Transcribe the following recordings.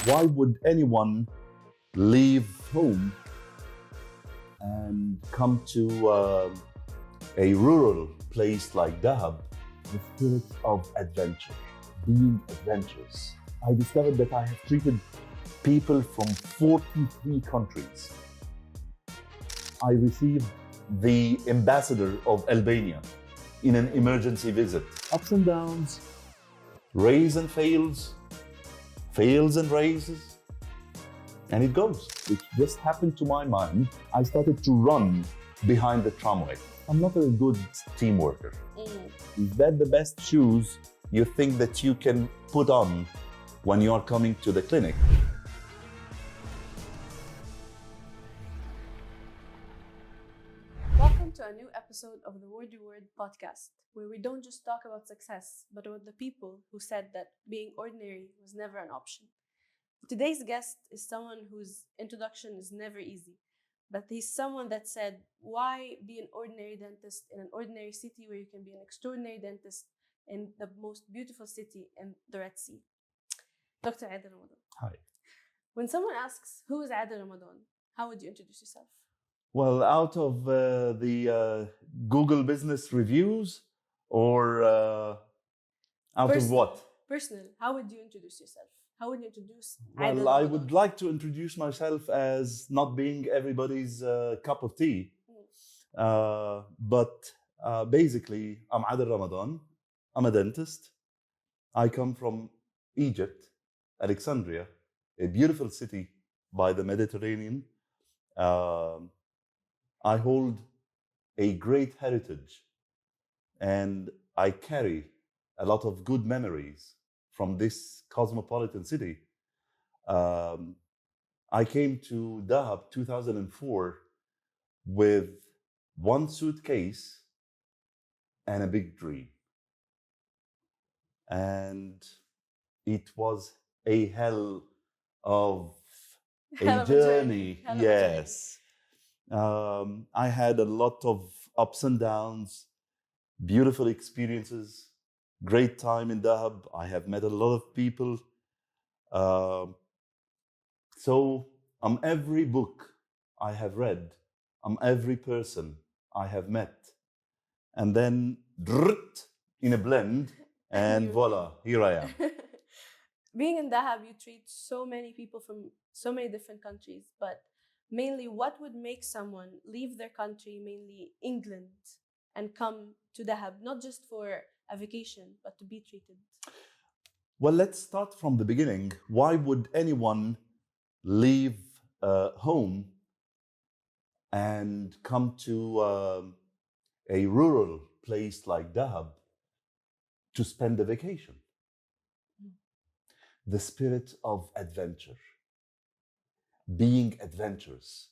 Why would anyone leave home and come to a rural place like Dahab? The spirit of adventure, being adventurous. I discovered that I have treated people from 43 countries. I received the ambassador of Albania in an emergency visit. Ups and downs, raise and fails and raises, and it goes. It just happened to my mind. I started to run behind the tramway. I'm not a good team worker. Is that the best shoes you think that you can put on when you are coming to the clinic? Welcome to a new episode of the WordReward podcast, where we don't just talk about success, but about the people who said that being ordinary was never an option. Today's guest is someone whose introduction is never easy, but he's someone that said, why be an ordinary dentist in an ordinary city where you can be an extraordinary dentist in the most beautiful city in the Red Sea? Dr. Adel Ramadan. Hi. When someone asks, who is Adel Ramadan, how would you introduce yourself? Well, out of the Google business reviews or out of what? Personal. How would you introduce yourself? How would you introduce Well, Adel I Ramadan? would like to introduce myself as not being everybody's cup of tea. But basically, I'm Adel Ramadan. I'm a dentist. I come from Egypt, Alexandria, a beautiful city by the Mediterranean. I hold a great heritage, and I carry a lot of good memories from this cosmopolitan city. I came to Dahab 2004 with one suitcase and a big dream. And it was a hell of a journey. Yes. I had a lot of ups and downs, beautiful experiences, great time in Dahab. I have met a lot of people. So I'm every book I have read. I'm every person I have met. And then in a blend, and voila, here I am. Being in Dahab, you treat so many people from so many different countries, but mainly what would make someone leave their country, mainly England, and come to Dahab, not just for a vacation, but to be treated? Well, let's start from the beginning. Why would anyone leave home and come to a rural place like Dahab to spend a vacation? The spirit of adventure, being adventurous,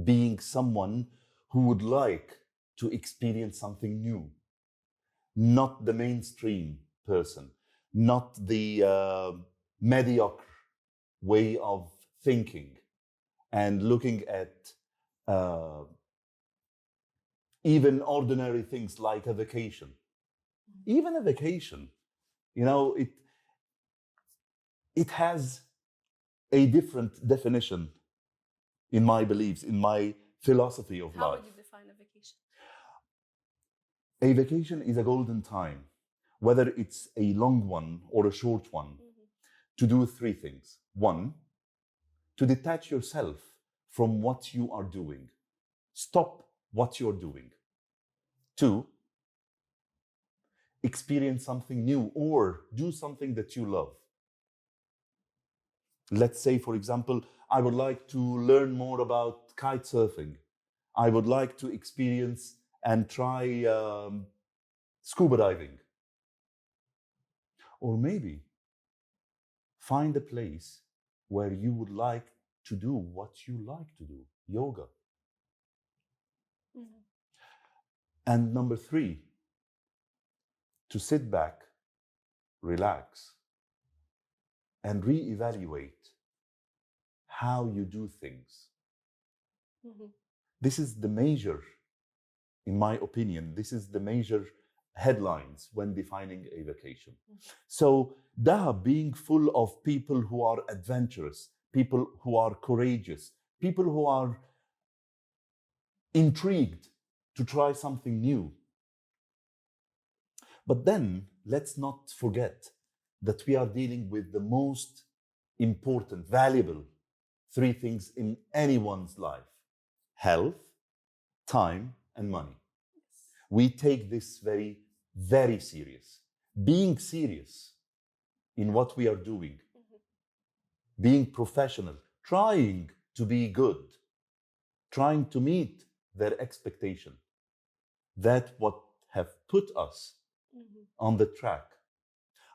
being someone who would like to experience something new, not the mainstream person, not the mediocre way of thinking and looking at even ordinary things like a vacation. Even a vacation, it has a different definition in my beliefs, in my philosophy of life. How would you define a vacation? A vacation is a golden time, whether it's a long one or a short one, to do three things. One, to detach yourself from what you are doing. Stop what you're doing. Two, experience something new or do something that you love. Let's say, for example, I would like to learn more about kite surfing. I would like to experience and try scuba diving. Or maybe find a place where you would like to do what you like to do, yoga. And number three, to sit back, relax, and reevaluate how you do things. This is the major, in my opinion, this is the major headlines when defining a vacation. So Dahab being full of people who are adventurous, people who are courageous, people who are intrigued to try something new. But then let's not forget that we are dealing with the most important, valuable three things in anyone's life: health, time, and money. We take this very, very serious. Being serious in what we are doing, being professional, trying to be good, trying to meet their expectation. That's what have put us on the track.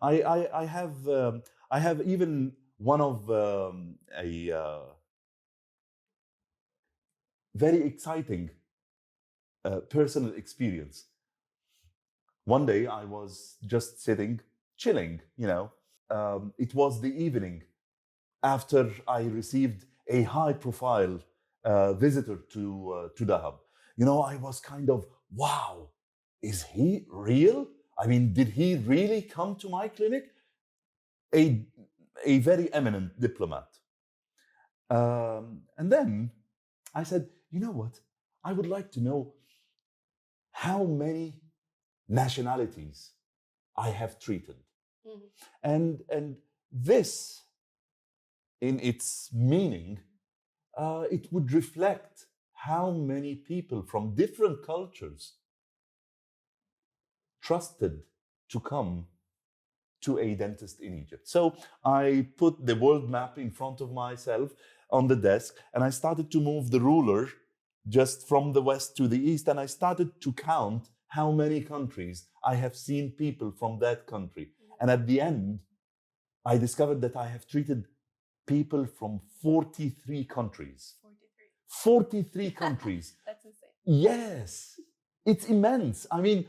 I have even one of a very exciting personal experience. One day I was just sitting, chilling, it was the evening after I received a high-profile visitor to Dahab. I was kind of, wow, is he real? I mean, did he really come to my clinic? A very eminent diplomat. And then I said, you know what? I would like to know how many nationalities I have treated. And this, in its meaning, it would reflect how many people from different cultures trusted to come to a dentist in Egypt. So I put the world map in front of myself on the desk, and I started to move the ruler just from the west to the east, and I started to count how many countries I have seen people from that country. And at the end, I discovered that I have treated people from 43 countries. 43 countries. That's insane. Yes, it's immense. I mean,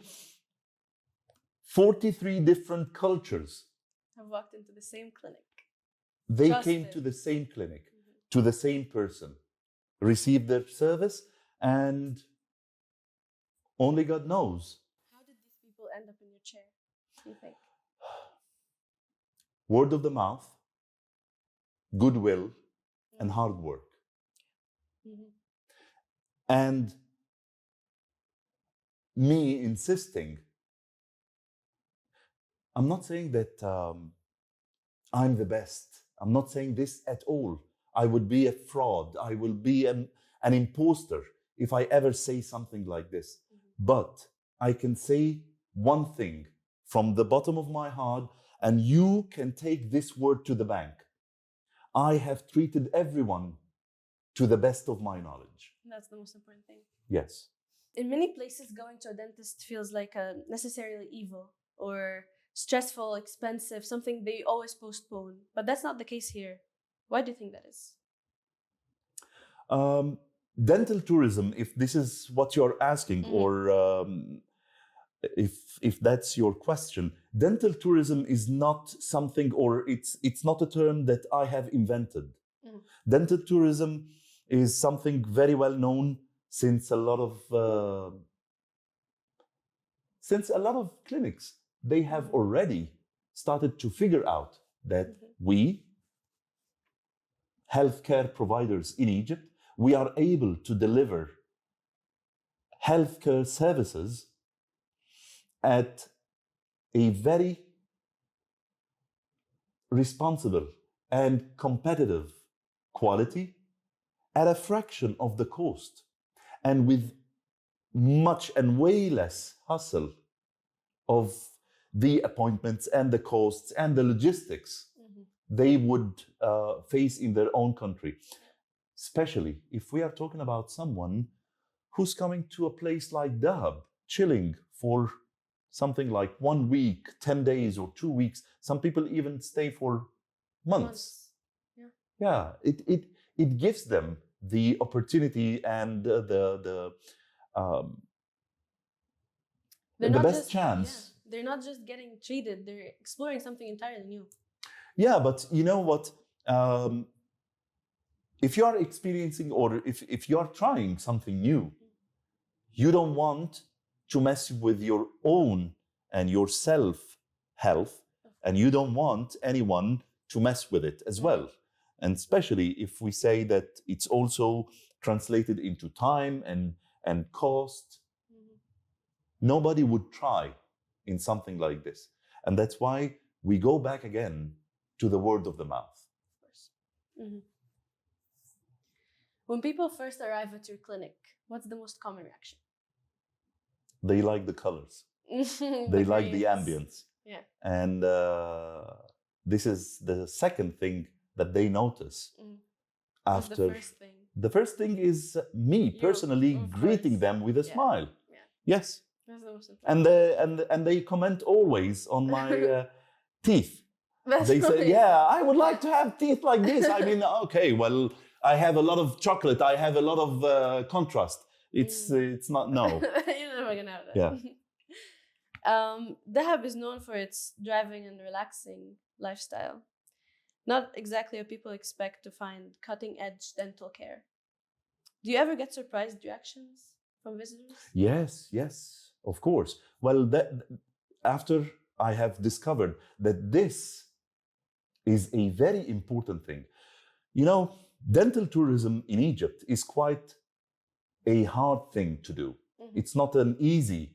43 different cultures. Have walked into the same clinic. They Trusted. came to the same clinic, to the same person, received their service, and only God knows. How did these people end up in your chair, do you think? Word of the mouth, goodwill, and hard work. And me insisting. I'm not saying that I'm the best. I'm not saying this at all. I would be a fraud. I will be an imposter if I ever say something like this. But I can say one thing from the bottom of my heart, and you can take this word to the bank. I have treated everyone to the best of my knowledge. That's the most important thing. Yes. In many places, going to a dentist feels like a necessarily evil or stressful, expensive, something they always postpone. But that's not the case here. Why do you think that is? Dental tourism, if this is what you're asking, or if that's your question, dental tourism is not something, or it's not a term that I have invented. Dental tourism is something very well known since a lot of clinics. They have already started to figure out that we, healthcare providers in Egypt, we are able to deliver healthcare services at a very responsible and competitive quality at a fraction of the cost, and with much and way less hustle of the appointments and the costs and the logistics they would face in their own country. Especially if we are talking about someone who's coming to a place like Dahab, chilling for something like 1 week, 10 days, or 2 weeks. Some people even stay for months. Yeah, it gives them the opportunity and the best chance. They're not just getting treated, they're exploring something entirely new. Yeah, but you know what? If you are experiencing, or if you are trying something new, you don't want to mess with your own and your self health, and you don't want anyone to mess with it as well. And especially if we say that it's also translated into time and cost, nobody would try in something like this. And that's why we go back again to the word of the mouth. Of course. When people first arrive at your clinic, what's the most common reaction? They like the colors. They like the ambience. Yeah. And this is the second thing that they notice after. The first thing? The first thing is me personally greeting them with a smile. Yeah. Yes. That's the most important. And they comment always on my teeth. That's They say, right. yeah, I would like to have teeth like this. I mean, okay, well, I have a lot of chocolate. I have a lot of contrast. It's not, no. You're never gonna have that. Yeah. Dahab is known for its driving and relaxing lifestyle. Not exactly what people expect to find cutting-edge dental care. Do you ever get surprised reactions from visitors? Yes, of course. Well, after I have discovered that this is a very important thing. You know, dental tourism in Egypt is quite a hard thing to do. It's not an easy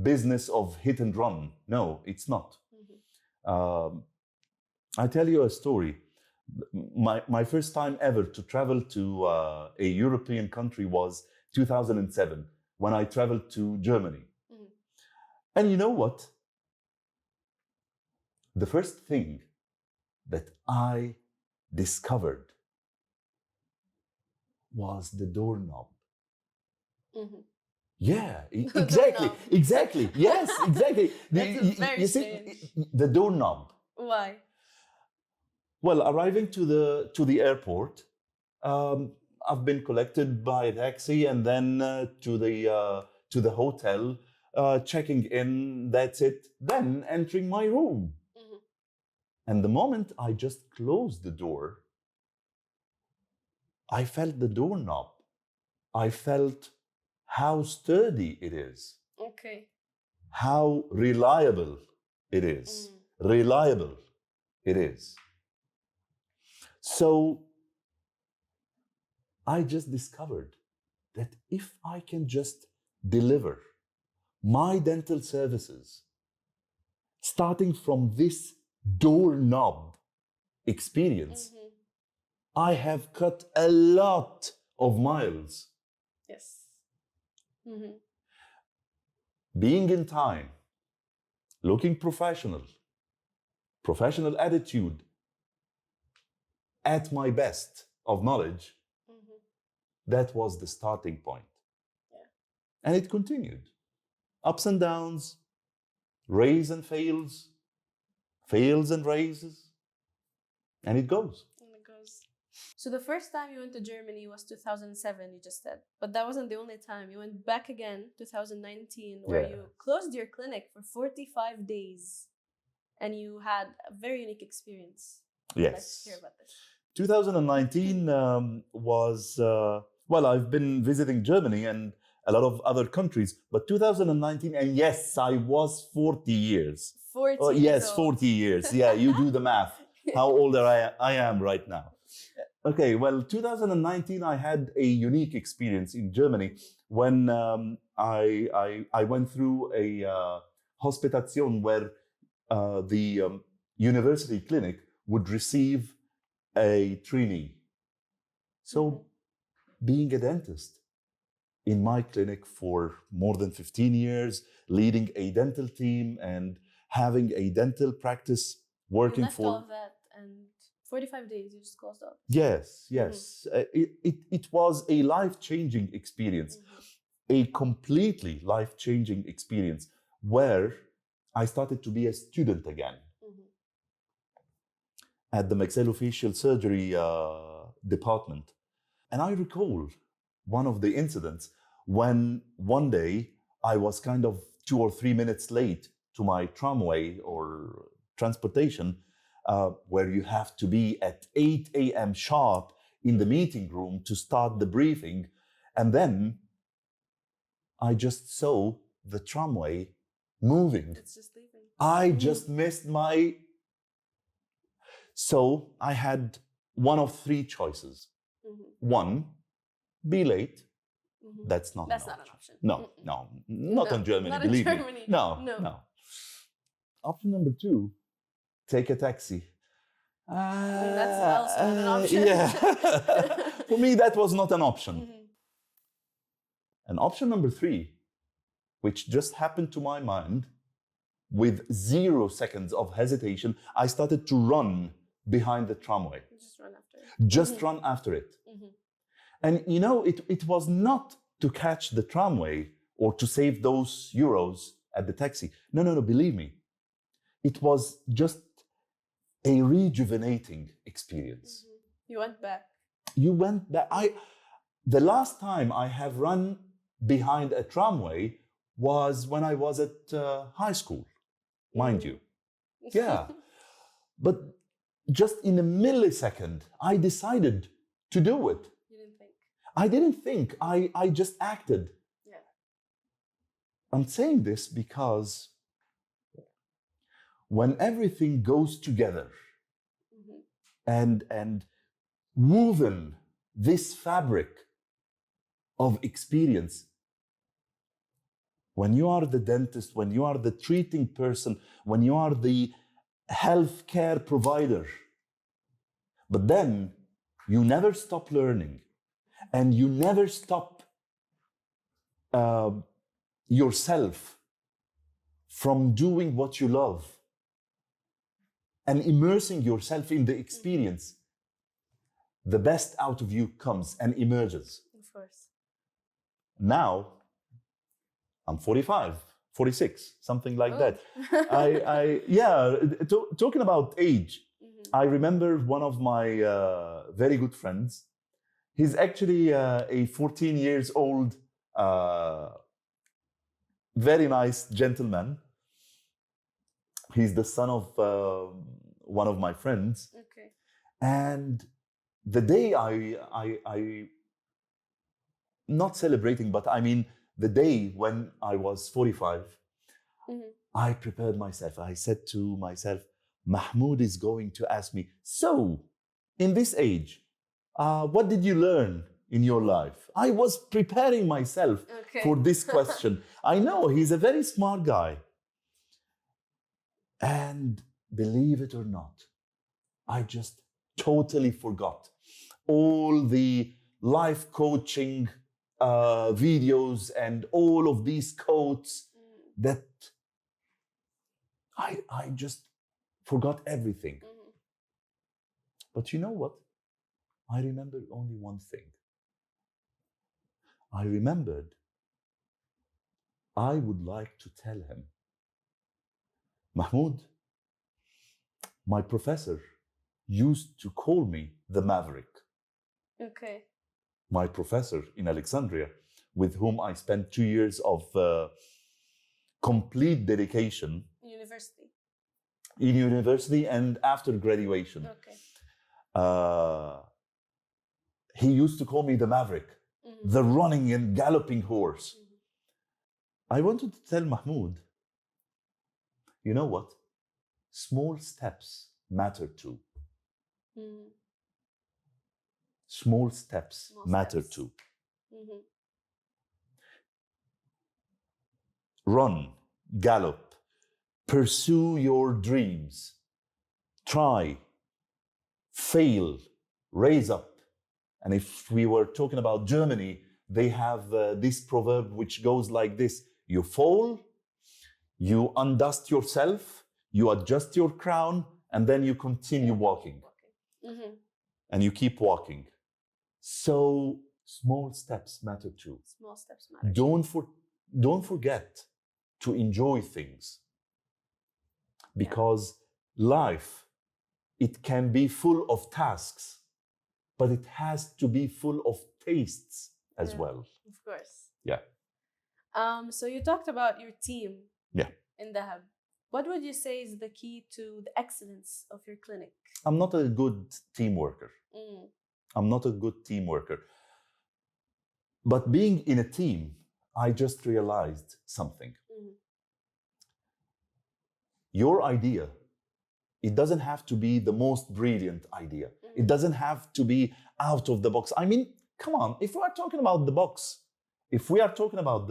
business of hit and run. No, it's not. I tell you a story. My first time ever to travel to a European country was 2007, when I traveled to Germany. And you know what? The first thing that I discovered was the doorknob. Yeah, exactly. Yes, exactly. Very you see, the doorknob. Why? Well, arriving to the airport, I've been collected by a taxi, and then to the hotel, checking in. That's it. Then entering my room. And the moment I just closed the door, I felt the doorknob. I felt how sturdy it is. Okay. How reliable it is. Reliable it is. So I just discovered that if I can just deliver my dental services, starting from this doorknob experience, I have cut a lot of miles. Yes. Being in time, looking professional attitude, at my best of knowledge, that was the starting point. Yeah. And it continued. Ups and downs, raise and fails and raises, and it goes. So the first time you went to Germany was 2007, you just said. But that wasn't the only time. You went back again, 2019, where you closed your clinic for 45 days. And you had a very unique experience. Yes. Let's hear about this. 2019 was, well, I've been visiting Germany and a lot of other countries, but 2019, and yes, I was 40 years. 40 oh, years yes, old. 40 years. Yeah, you do the math. How old I am right now. Okay, well, 2019, I had a unique experience in Germany when I went through a hospitation where the university clinic would receive a trainee. So being a dentist in my clinic for more than 15 years, leading a dental team and having a dental practice working left all of that and 45 days you just closed up. Yes. It was a life-changing experience, a completely life-changing experience where I started to be a student again at the maxillofacial surgery department. And I recall one of the incidents when one day I was kind of 2 or 3 minutes late to my tramway or transportation, where you have to be at 8 a.m. sharp in the meeting room to start the briefing. And then I just saw the tramway moving. It's just leaving. I just missed my... So I had one of three choices. One, be late. That's not That's an not option. an option. No, not in Germany, not believe in me. Germany. No. Option number two, take a taxi. That's also not an option. Yeah. For me, that was not an option. And option number three, which just happened to my mind, with 0 seconds of hesitation, I started to run behind the tramway. Just run after it. Just run after it. And you know, it was not to catch the tramway or to save those euros at the taxi. No, believe me. It was just a rejuvenating experience. You went back. You went back. The last time I have run behind a tramway was when I was at high school, mind you. Yeah. But just in a millisecond, I decided to do it. You didn't think. I didn't think. I just acted. Yeah. I'm saying this because when everything goes together and woven this fabric of experience, when you are the dentist, when you are the treating person, when you are the healthcare provider, but then you never stop learning and you never stop yourself from doing what you love and immersing yourself in the experience, the best out of you comes and emerges. Of course. Now, I'm 45, 46, something like that. Talking about age, I remember one of my very good friends. He's actually a 14 years old, very nice gentleman. He's the son of one of my friends. Okay. And the day I not celebrating, but I mean the day when I was 45, I prepared myself. I said to myself, Mahmoud is going to ask me, so in this age, what did you learn in your life? I was preparing myself for this question. I know he's a very smart guy. And believe it or not, I just totally forgot all the life coaching videos and all of these quotes that I just forgot everything. But you know what? I remembered only one thing. I remembered I would like to tell him, Mahmoud, my professor used to call me the Maverick. Okay. My professor in Alexandria, with whom I spent 2 years of complete dedication. University. In university and after graduation. Okay. He used to call me the Maverick, the running and galloping horse. I wanted to tell Mahmoud, you know what? Small steps matter too. Small steps matter too. Run, gallop, pursue your dreams, try, fail, raise up. And if we were talking about Germany, they have this proverb which goes like this: you fall, you undust yourself, you adjust your crown, and then you continue walking. And you keep walking. So small steps matter too. Small steps matter. Don't forget to enjoy things. Because life, it can be full of tasks, but it has to be full of tastes as well. Of course. Yeah. So you talked about your team in Dahab. What would you say is the key to the excellence of your clinic? I'm not a good team worker. I'm not a good team worker. But being in a team, I just realized something. Mhm. Your idea, it doesn't have to be the most brilliant idea. It doesn't have to be out of the box. I mean, come on, if we are talking about the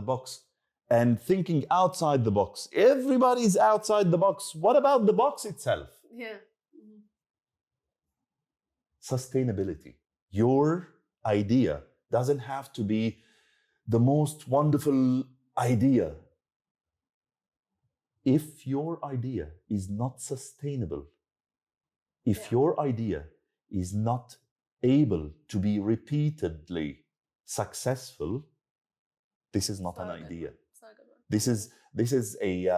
box, and thinking outside the box, everybody's outside the box. What about the box itself? Yeah. Mhm. Sustainability. Your idea doesn't have to be the most wonderful idea. If your idea is not sustainable, if Yeah. your idea is not able to be repeatedly successful, this is not It's an not a good idea. one. It's not a good one. This is a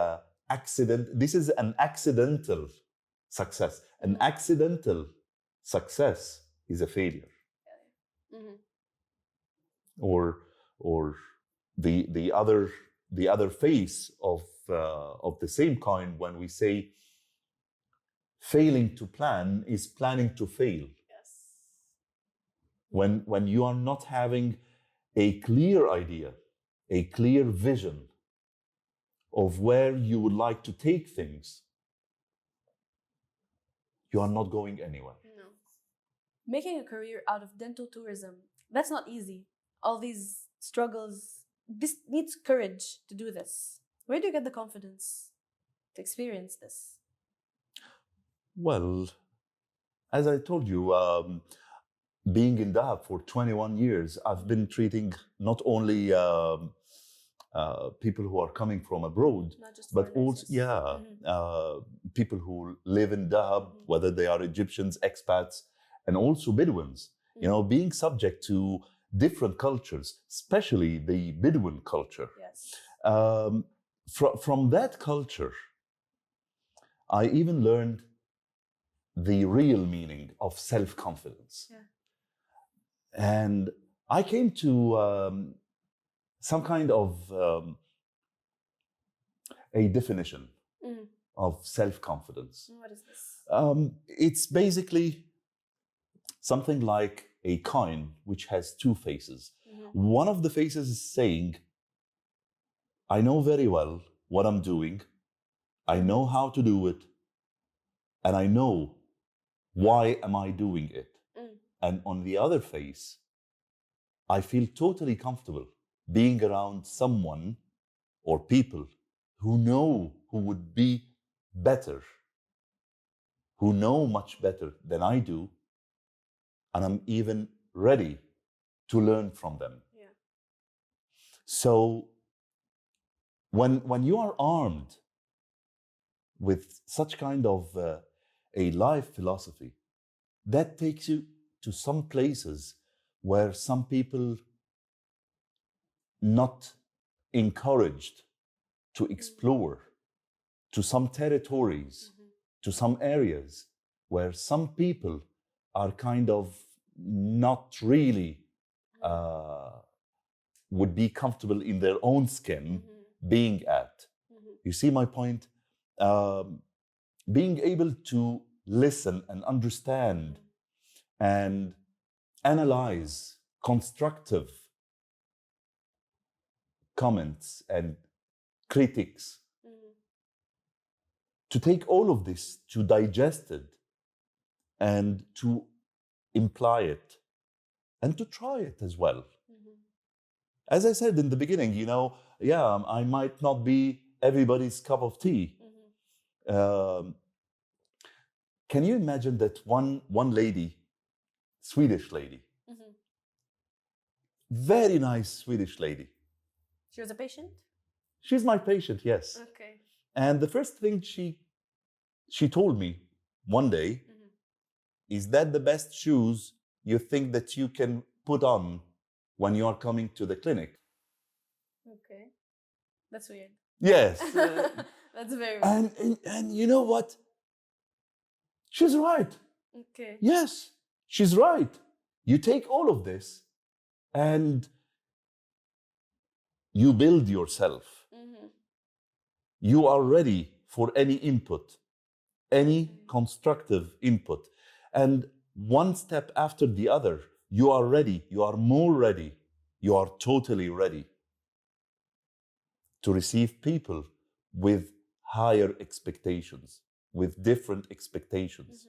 accident. This is an accidental success. An Mhm. accidental success is a failure. Mhm. Or the other face of the same coin, when we say failing to plan is planning to fail. Yes. When you are not having a clear idea, a clear vision of where you would like to take things, you are not going anywhere. No. Making a career out of dental tourism, that's not easy. All these struggles, this needs courage to do this. Where do you get the confidence to experience this? Well, as I told you, being in Dahab for 21 years, I've been treating not only people who are coming from abroad, Not just but foreigners, also, yes. people who live in Dahab, whether they are Egyptians, expats, and also Bedouins. You know, being subject to different cultures, especially the Bedouin culture. Yes. From that culture, I even learned the real meaning of self-confidence. Yeah. And I came to some kind of a definition of self-confidence. What is this? It's basically something like a coin which has two faces. One of the faces is saying, I know very well what I'm doing, I know how to do it, and I know why am I doing it. And on the other face, I feel totally comfortable being around someone or people who know, who would be better, who know much better than I do, and I'm even ready to learn from them. Yeah. So when you are armed with such kind of a life philosophy, that takes you to some places where some people not encouraged to explore, to some territories, to some areas where some people are kind of not really would be comfortable in their own skin being at. You see my point? Being able to listen and understand and analyze constructive comments and critics, to take all of this, to digest it, and to imply it, and to try it as well. As I said in the beginning, you know, I might not be everybody's cup of tea. Can you imagine that one lady, Swedish lady, very nice Swedish lady. She was a patient? She's my patient, yes. Okay. And the first thing she told me one day, is that the best shoes you think that you can put on when you are coming to the clinic? Okay. That's weird. Yes. That's very weird. And you know what? She's right. Okay. Yes, she's right. You take all of this and you build yourself. You are ready for any input, any constructive input. And one step after the other, you are ready. You are more ready. You are totally ready to receive people with higher expectations, with different expectations.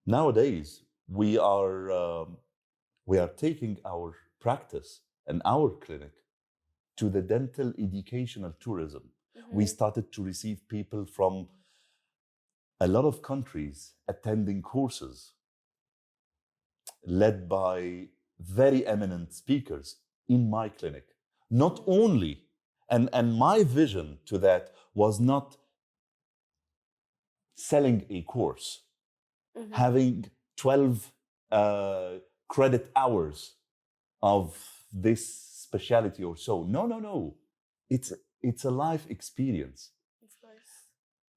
Nowadays, we are taking our practice and our clinic to the dental educational tourism. We started to receive people from a lot of countries attending courses led by very eminent speakers in my clinic. Not only, and my vision to that was not selling a course, having 12 credit hours of this specialty or so. No. It's a life experience. Of course.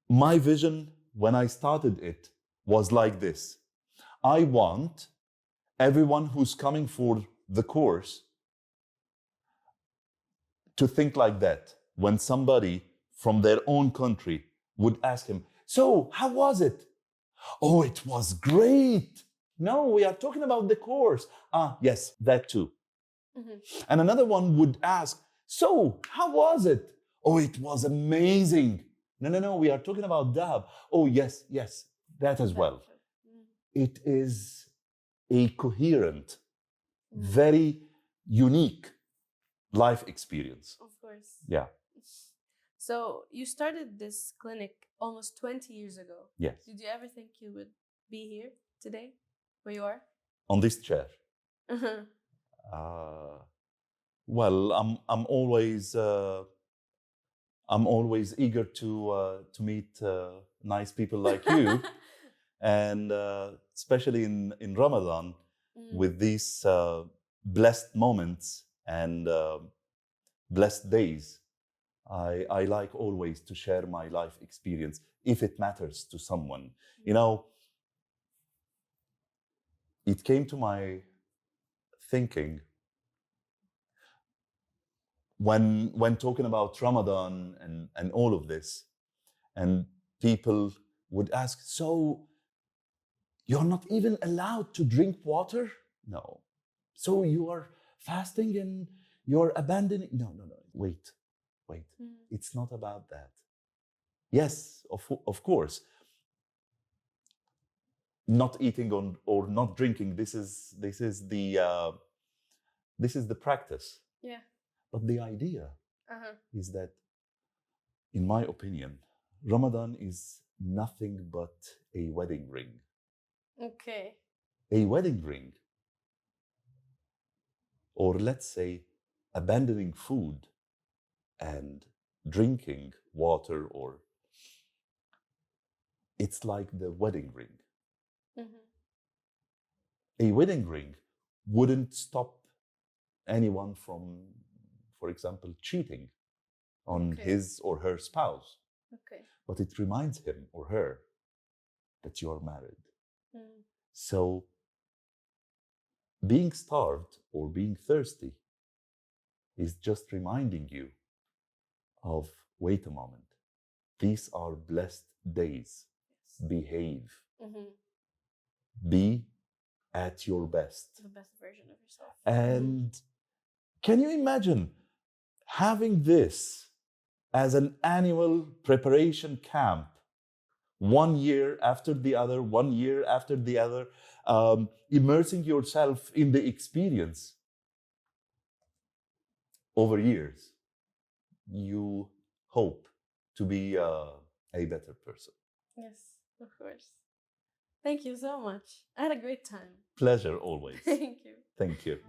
My vision when I started it was like this. I want everyone who's coming for the course to think like that. When somebody from their own country would ask him, so how was it? Oh, it was great. No, we are talking about the course. Ah, yes, that too. And another one would ask, so how was it? Oh, it was amazing. No, we are talking about Dahab. Oh, yes, that as well. It is a coherent, very unique life experience. Of course. Yeah. So you started this clinic almost 20 years ago. Yes. Did you ever think you would be here today, where you are? On this chair. Well, I'm always eager to meet nice people like you, and especially in Ramadan, with these blessed moments and blessed days. I like always to share my life experience if it matters to someone. You know, it came to my thinking when talking about Ramadan and all of this, and people would ask, so you're not even allowed to drink water? No. So you are fasting and you're abandoning? No. Wait. It's not about that. Yes, of course. Not eating or not drinking, this is the practice. Yeah. But the idea is that, in my opinion, Ramadan is nothing but a wedding ring. Okay. A wedding ring. Or let's say, abandoning food and drinking water, or it's like the wedding ring. A wedding ring wouldn't stop anyone from, for example, cheating on his or her spouse. Okay. But it reminds him or her that you are married. So being starved or being thirsty is just reminding you of, wait a moment, these are blessed days. Behave. Be at your best. The best version of yourself. And can you imagine having this as an annual preparation camp, 1 year after the other, 1 year after the other, immersing yourself in the experience over years? You hope to be a better person. Yes, of course. Thank you so much. I had a great time. Pleasure always. Thank you. Thank you.